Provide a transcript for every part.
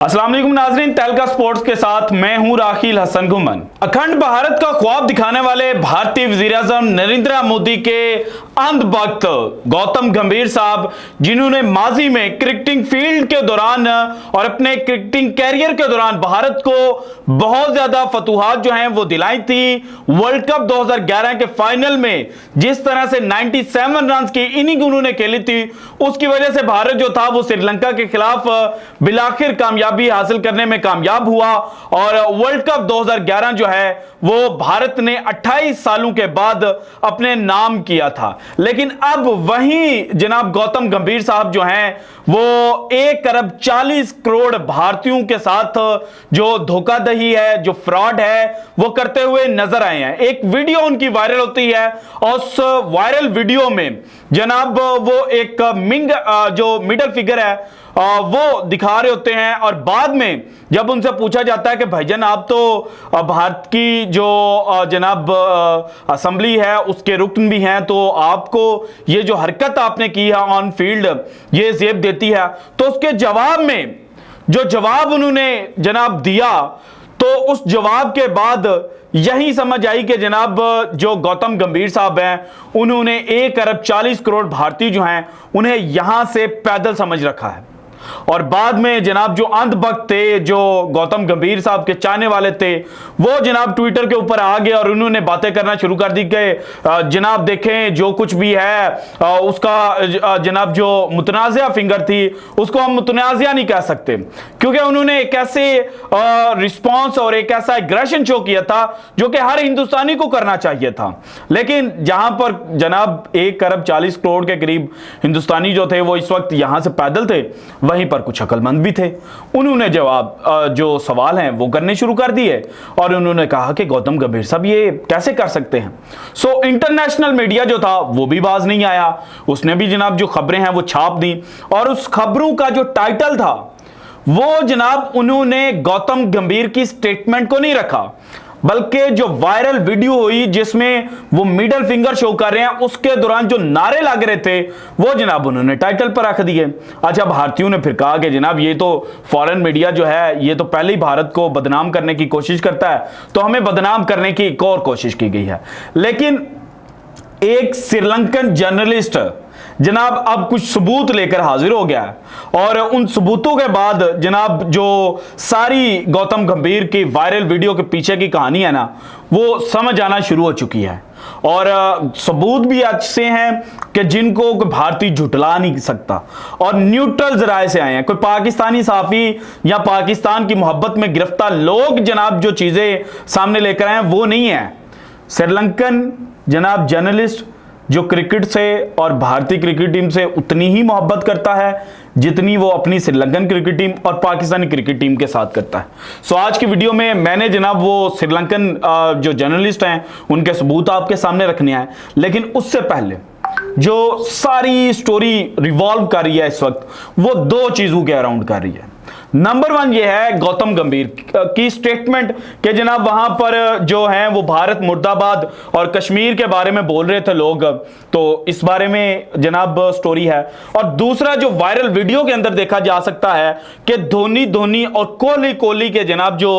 अस्सलाम वालेकुम नाज़रीन, तहलका स्पोर्ट्स के साथ मैं हूं राखिल हसन घुमन। अखंड भारत का ख्वाब दिखाने वाले भारतीय वज़ीर-ए-आज़म नरेंद्र मोदी के अंधभक्त गौतम गंभीर साहब, जिन्होंने माजी में क्रिकेटिंग फील्ड के दौरान और अपने क्रिकेटिंग कैरियर के दौरान भारत को बहुत ज्यादा फतूहात जो हैं वो दिलाई थी। वर्ल्ड कप 2011 के फाइनल में जिस तरह से 97 रन की इनिंग उन्होंने खेली थी, उसकी वजह से भारत जो था वो श्रीलंका के खिलाफ बिलाखिर कामयाबी हासिल करने में कामयाब हुआ और वर्ल्ड कप 2011 जो है वो भारत ने 28 सालों के बाद अपने नाम किया था। लेकिन अब वहीं जनाब गौतम गंभीर साहब जो हैं वो 1 अरब 40 करोड़ भारतीयों के साथ जो धोखाधड़ी है, जो फ्रॉड है, वो करते हुए नजर आए हैं। एक वीडियो उनकी वायरल होती है और उस वायरल वीडियो में जनाब वो एक जो मिडिल फिगर है वो दिखा रहे होते हैं और बाद में जब उनसे पूछा जाता है कि भाईजान आप तो भारत की जो जनाब असेंबली है उसके रुकन भी हैं, तो आपको ये जो हरकत आपने की है ऑन फील्ड ये जेब देती है, तो उसके जवाब में जो जवाब उन्होंने जनाब दिया, तो उस जवाब के बाद यही समझ आई कि जनाब जो गौतम गंभीर साहब हैं उन्होंने 1 अरब 40 करोड़ भारतीय जो हैं उन्हें यहां से पैदल समझ रखा है। और बाद में जनाब जो अंधभक्त थे, जो गौतम गंभीर साहब के चाहने वाले थे, वो जनाब ट्विटर के ऊपर आ गए और उन्होंने बातें करना शुरू कर दी कि जनाब देखें जो कुछ भी है उसका जनाब जो मुतनाज़िया फिंगर थी उसको हम मुतनाज़िया नहीं कह सकते, क्योंकि उन्होंने एक ऐसे रिस्पॉन्स और एक ऐसा एग्रेशन शो किया था जो कि हर हिंदुस्तानी को करना चाहिए था। लेकिन जहां पर जनाब 1 अरब 40 करोड़ के करीब हिंदुस्तानी जो थे वो इस वक्त यहां से पैदल थे, वहीं पर कुछ अक्लमंद भी थे। उन्होंने जवाब जो सवाल हैं वो करने शुरू कर दिए और उन्होंने कहा कि गौतम गंभीर साहब ये कैसे कर सकते हैं। सो इंटरनेशनल मीडिया जो था वो भी बाज नहीं आया, उसने भी जनाब जो खबरें हैं वो छाप दी और उस खबरों का जो टाइटल था वो जनाब उन्होंने गौतम गंभीर की स्टेटमेंट को नहीं रखा, बल्कि जो वायरल वीडियो हुई जिसमें वो मिडिल फिंगर शो कर रहे हैं उसके दौरान जो नारे लग रहे थे वो जनाब उन्होंने टाइटल पर रख दिए। अच्छा, भारतीयों ने फिर कहा कि जनाब ये तो फॉरेन मीडिया जो है ये तो पहले ही भारत को बदनाम करने की कोशिश करता है, तो हमें बदनाम करने की एक और कोशिश की गई है। लेकिन एक श्रीलंकन जर्नलिस्ट जनाब अब कुछ सबूत लेकर हाजिर हो गया है और उन सबूतों के बाद जनाब जो सारी गौतम गंभीर की वायरल वीडियो के पीछे की कहानी है ना वो समझ आना शुरू हो चुकी है और सबूत भी अच्छे हैं कि जिनको कोई भारतीय झुटला नहीं सकता और न्यूट्रल जराये से आए हैं। कोई पाकिस्तानी साफी या पाकिस्तान की मोहब्बत में गिरफ्तार लोग जनाब जो चीजें सामने लेकर आए हैं वो नहीं है। श्रीलंकन जनाब जर्नलिस्ट जो क्रिकेट से और भारतीय क्रिकेट टीम से उतनी ही मोहब्बत करता है जितनी वो अपनी श्रीलंकन क्रिकेट टीम और पाकिस्तानी क्रिकेट टीम के साथ करता है। सो आज की वीडियो में मैंने जनाब वो श्रीलंकन जो जर्नलिस्ट हैं उनके सबूत आपके सामने रखने हैं, लेकिन उससे पहले जो सारी स्टोरी रिवॉल्व कर रही है इस वक्त वो 2 चीजों के अराउंड कर रही है। नंबर 1 ये है गौतम गंभीर की स्टेटमेंट कि जनाब वहां पर जो है वो भारत मुर्दाबाद और कश्मीर के बारे में बोल रहे थे लोग, तो इस बारे में जनाब स्टोरी है। और दूसरा जो वायरल वीडियो के अंदर देखा जा सकता है कि धोनी धोनी और कोहली कोहली के जनाब जो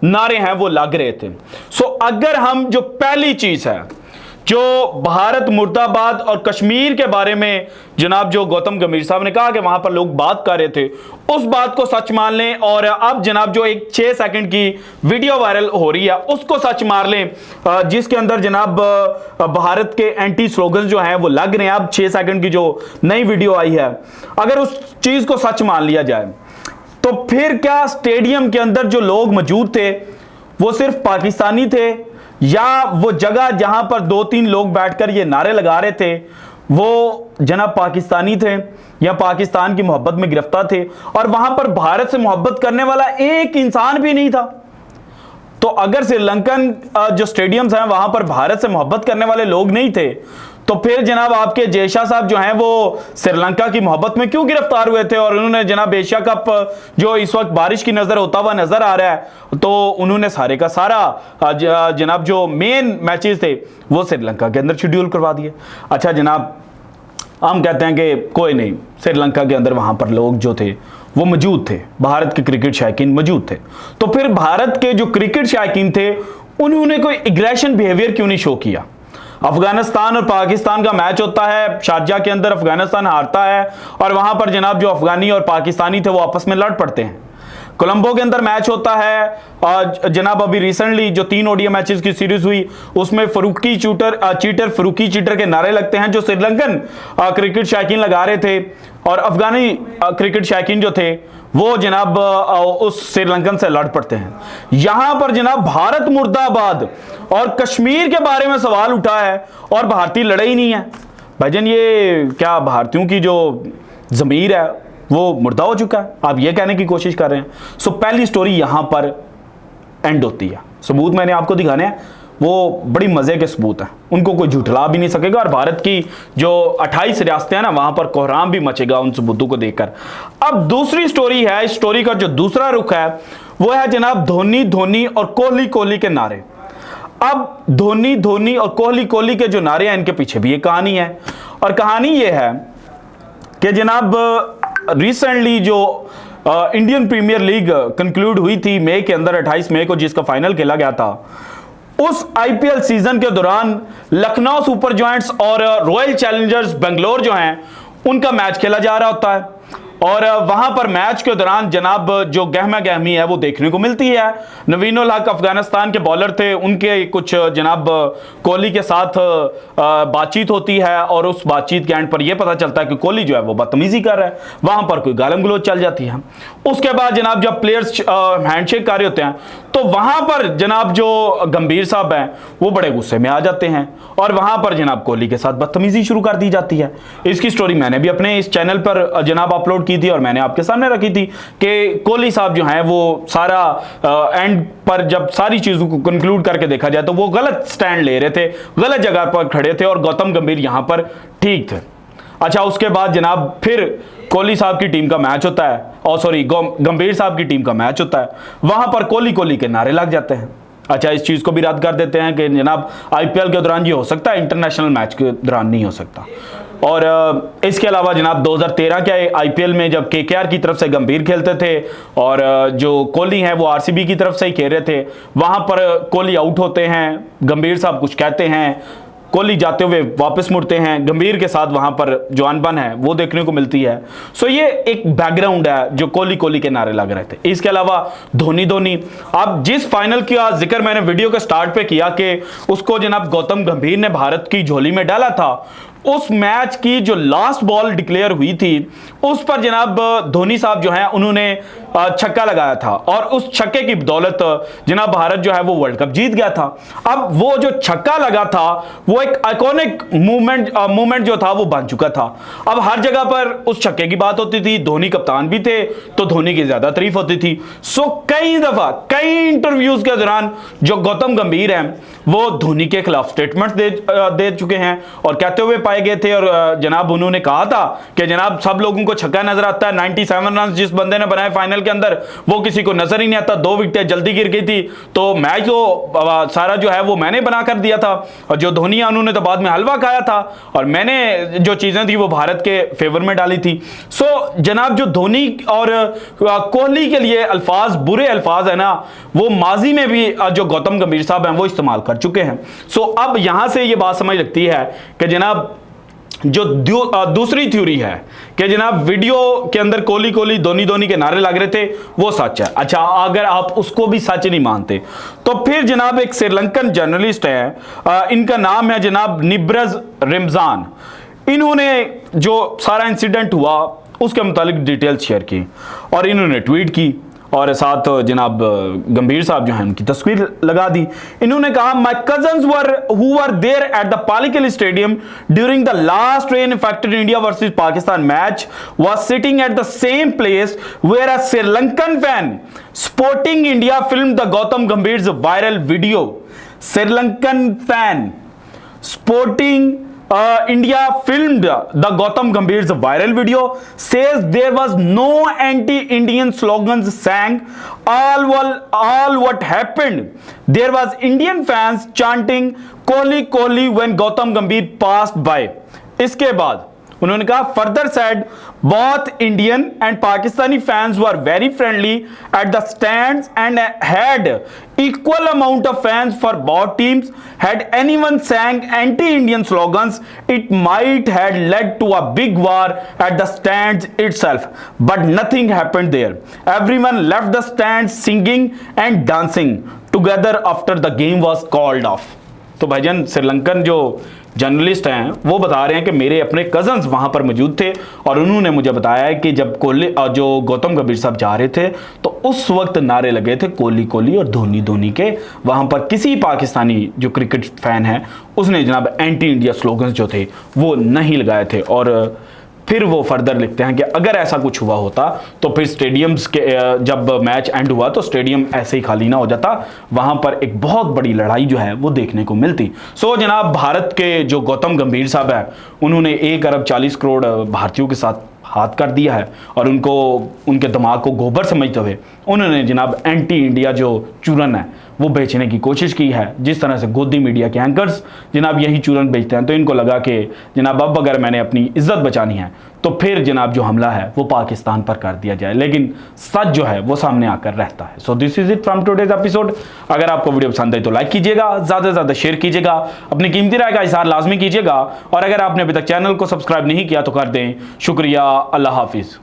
नारे हैं वो लग रहे थे। सो अगर हम जो पहली चीज है जो भारत मुर्दाबाद और कश्मीर के बारे में जनाब जो गौतम गंभीर साहब ने कहा कि वहां पर लोग बात कर रहे थे, उस बात को सच मान लें और अब जनाब जो एक 6 सेकंड की वीडियो वायरल हो रही है उसको सच मान लें, जिसके अंदर जनाब भारत के एंटी स्लोगन जो हैं वो लग रहे हैं। अब 6 सेकंड की जो नई वीडियो आई है, अगर उस चीज को सच मान लिया जाए तो फिर क्या स्टेडियम के अंदर जो लोग मौजूद थे वो सिर्फ पाकिस्तानी थे या वो जगह जहां पर 2-3 लोग बैठकर ये नारे लगा रहे थे वो जनाब पाकिस्तानी थे या पाकिस्तान की मोहब्बत में गिरफ्तार थे और वहां पर भारत से मोहब्बत करने वाला एक इंसान भी नहीं था? तो अगर श्रीलंकन जो स्टेडियम्स हैं वहां पर भारत से मोहब्बत करने वाले लोग नहीं थे, तो फिर जनाब आपके जयशाह साहब जो हैं वो श्रीलंका की मोहब्बत में क्यों गिरफ्तार हुए थे और उन्होंने जनाब एशिया कप जो इस वक्त बारिश की नजर होता हुआ नजर आ रहा है, तो उन्होंने सारे का सारा जनाब जो मेन मैचेस थे वो श्रीलंका के अंदर शेड्यूल करवा दिए। अच्छा जनाब, हम कहते हैं कि कोई नहीं, श्रीलंका के अंदर वहां पर लोग जो थे वो मौजूद थे, भारत के क्रिकेट शायकीन मौजूद थे। तो फिर भारत के जो क्रिकेट शायकीन थे उन्होंने कोई एग्रेशन बिहेवियर क्यों नहीं शो किया? अफगानिस्तान और पाकिस्तान का मैच होता है शारजाह के अंदर, अफगानिस्तान हारता है और वहां पर जनाब जो अफगानी और पाकिस्तानी थे वो आपस में लड़ पड़ते हैं। कोलंबो के अंदर मैच होता है और जनाब अभी रिसेंटली जो 3 ओडीआई मैचेस की सीरीज हुई उसमें फरूकी फरूकी चीटर के नारे लगते हैं जो श्रीलंकन क्रिकेट शायकीन लगा रहे थे, और अफगानी क्रिकेट शायकीन जो थे वो जनाब उस श्रीलंकन से लड़ पड़ते हैं। यहां पर जनाब भारत मुर्दाबाद और कश्मीर के बारे में सवाल उठा है और भारतीय लड़े ही नहीं है। भाईजान ये क्या भारतीयों की जो जमीर है वो मुर्दा हो चुका है? आप ये कहने की कोशिश कर रहे हैं। सो पहली स्टोरी यहां पर एंड होती है। सबूत मैंने आपको दिखाने हैं, वो बड़ी मजे के सबूत हैं, उनको कोई झुठला भी नहीं सकेगा। और भारत की जो 28 रियासतें हैं ना वहां पर कोहराम भी मचेगा उन सबूतों को देखकर। अब दूसरी स्टोरी है, इस स्टोरी का जो दूसरा रुख है वो है जनाब धोनी धोनी और कोहली कोहली के नारे। अब धोनी धोनी और कोहली कोहली के जो नारे हैं इनके पीछे भी एक कहानी है, और कहानी ये है कि जनाब रिसेंटली जो इंडियन प्रीमियर लीग कंक्लूड हुई थी मई के अंदर, 28 मई को, जिसका फाइनल खेला गया था, उस आईपीएल सीजन के दौरान लखनऊ सुपर जायंट्स और रॉयल चैलेंजर्स बेंगलोर जो हैं उनका मैच खेला जा रहा होता है। और वहां पर मैच के दौरान जनाब जो गहमा गहमी है वो देखने को मिलती है। नवीन उल हक अफगानिस्तान के बॉलर थे, उनके कुछ जनाब कोहली के साथ बातचीत होती है और उस बातचीत के एंड पर यह पता चलता है कि कोहली जो है वो बदतमीजी कर रहा है। वहां पर कोई गालम गलोच चल जाती है। उसके बाद जनाब जब प्लेयर्स हैंडशेक कर रहे होते हैं तो वहां पर जनाब जो गंभीर साहब हैं वो बड़े गुस्से में आ जाते हैं और वहां पर जनाब कोहली के साथ बदतमीजी शुरू कर दी जाती है। इसकी स्टोरी मैंने भी अपने इस चैनल पर जनाब अपलोड की थी और मैंने आपके सामने रखी थी कि कोहली साहब जो हैं वो सारा एंड पर जब सारी चीजों को कंक्लूड करके देखा जाए तो वो गलत स्टैंड ले रहे थे, गलत जगह पर खड़े थे और गौतम गंभीर यहां पर ठीक थे। अच्छा, उसके बाद जनाब फिर कोहली साहब की टीम का मैच होता है, और सॉरी गंभीर साहब की टीम का मैच होता है। वहां पर कोहली कोहली के नारे लग जाते हैं। अच्छा, इस चीज को भी रद्द कर देते हैं कि जनाब आईपीएल के दौरान ये हो सकता है, इंटरनेशनल मैच के दौरान नहीं हो सकता। और इसके अलावा जनाब 2013 के आईपीएल में जब केकेआर की तरफ से गंभीर खेलते थे और जो कोहली हैं वो आरसीबी की तरफ से ही खेल रहे थे, वहां पर कोहली आउट होते हैं, गंभीर साहब कुछ कहते हैं, कोहली जाते हुए वापस मुड़ते हैं, गंभीर के साथ वहां पर जो अनबन है वो देखने को मिलती है। सो ये एक बैकग्राउंड है जो कोहली कोहली के नारे लग रहे थे। इसके अलावा धोनी धोनी, अब जिस फाइनल का जिक्र मैंने वीडियो के स्टार्ट पे किया कि उसको जनाब गौतम गंभीर ने भारत की झोली में डाला था, उस मैच की जो लास्ट बॉल डिक्लेयर हुई थी उस पर जनाब धोनी साहब जो हैं उन्होंने छक्का लगाया था और उस छक्के की बदौलत जनाब भारत जो है वो वर्ल्ड कप जीत गया था। अब वो जो छक्का लगा था वो एक आइकॉनिक मूवमेंट जो था वो बन चुका था। अब हर जगह पर उस छक्के की बात होती थी, धोनी कप्तान भी थे तो धोनी की ज्यादा तारीफ होती थी। सो कई दफा कई इंटरव्यूज के दौरान जो गौतम गंभीर हैं वो धोनी के खिलाफ स्टेटमेंट दे चुके हैं और कहते हुए पाए गए थे। और जनाब उन्होंने कहा था कि जनाब सब लोगों को छक्का नजर आता है, 97 रन जिस बंदे ने बनाए फाइनल के अंदर वो किसी को नजर ही नहीं आता, 2 विकेटें जल्दी गिर गई थी तो मैच तो सारा जो है वो मैंने बना कर दिया था और जो धोनी है उन्होंने तो बाद में हलवा खाया था और मैंने जो चीजें थी वो भारत के फेवर में डाली थी। सो जनाब जो धोनी और कोहली के लिए अल्फाज बुरे अल्फाज है ना वो माजी में भी जो गौतम गंभीर साहब हैं वो इस्तेमाल कर चुके हैं। सो अब यहां से ये बात समझ लगती है कि जनाब जो दूसरी थ्योरी है कि जनाब वीडियो के अंदर कोहली कोहली धोनी धोनी के नारे लग रहे थे वो सच है। अच्छा, अगर आप उसको भी सच नहीं मानते तो फिर जनाब एक श्रीलंकन जर्नलिस्ट है, इनका नाम है जनाब निब्रज रिमजान। इन्होंने जो सारा इंसिडेंट हुआ उसके मुतालिक डिटेल्स शेयर की और इन्होंने ट्वीट की और साथ जनाब गंभीर साहब जो हैं उनकी तस्वीर लगा दी। इन्होंने कहा, my cousins were there at the Pallekele stadium during the last rain effected India versus Pakistan match was sitting at the same place where a Sri Lankan fan supporting India film the Gautam Gambhir's viral video. Sri Lankan fan supporting India filmed the Gautam Gambhir's viral video, says there was no anti-Indian slogans sang. All what happened, there was Indian fans chanting Kohli Kohli when Gautam Gambhir passed by. इसके बाद उन्होंने कहा further said both Indian and Pakistani fans were very friendly at the stands and had equal amount of fans for both teams. Had anyone sang anti-Indian slogans, it might had led to a big war at the stands itself. But nothing happened there. Everyone left the stands singing and dancing together after the game was called off. तो भाईजान श्रीलंकन जो journalist हैं वो बता रहे हैं कि मेरे अपने कजन्स वहां पर मौजूद थे और उन्होंने मुझे बताया है कि जब कोहली जो गौतम गंभीर साहब जा रहे थे तो उस वक्त नारे लगे थे कोहली कोहली और धोनी धोनी के। वहां पर किसी पाकिस्तानी जो क्रिकेट फैन है उसने जनाब एंटी इंडिया स्लोगन्स जो थे वो नहीं लगाए थे। और फिर वो फर्दर लिखते हैं कि अगर ऐसा कुछ हुआ होता तो फिर स्टेडियम्स के जब मैच एंड हुआ तो स्टेडियम ऐसे ही खाली ना हो जाता, वहां पर एक बहुत बड़ी लड़ाई जो है वो देखने को मिलती। सो जनाब भारत के जो गौतम गंभीर साहब है उन्होंने 1 अरब 40 करोड़ भारतीयों के साथ हाथ कर दिया है और उनको उनके दिमाग को गोबर समझते हुए उन्होंने जनाब एंटी इंडिया जो चूरन है वो बेचने की कोशिश की है। जिस तरह से गोदी मीडिया के एंकर्स जनाब यही चूरन बेचते हैं तो इनको लगा कि जनाब अब अगर मैंने अपनी इज्जत बचानी है तो फिर जनाब जो हमला है वो पाकिस्तान पर कर दिया जाए, लेकिन सच जो है वो सामने आकर रहता है। So this is it from today's episode. अगर आपको वीडियो पसंद आई तो लाइक कीजिएगा, ज़्यादा से ज़्यादा शेयर कीजिएगा, अपनी कीमती राय का इज़हार लाजमी कीजिएगा और अगर आपने अभी तक चैनल को सब्सक्राइब नहीं किया तो कर दें। शुक्रिया, अल्लाह हाफिज़।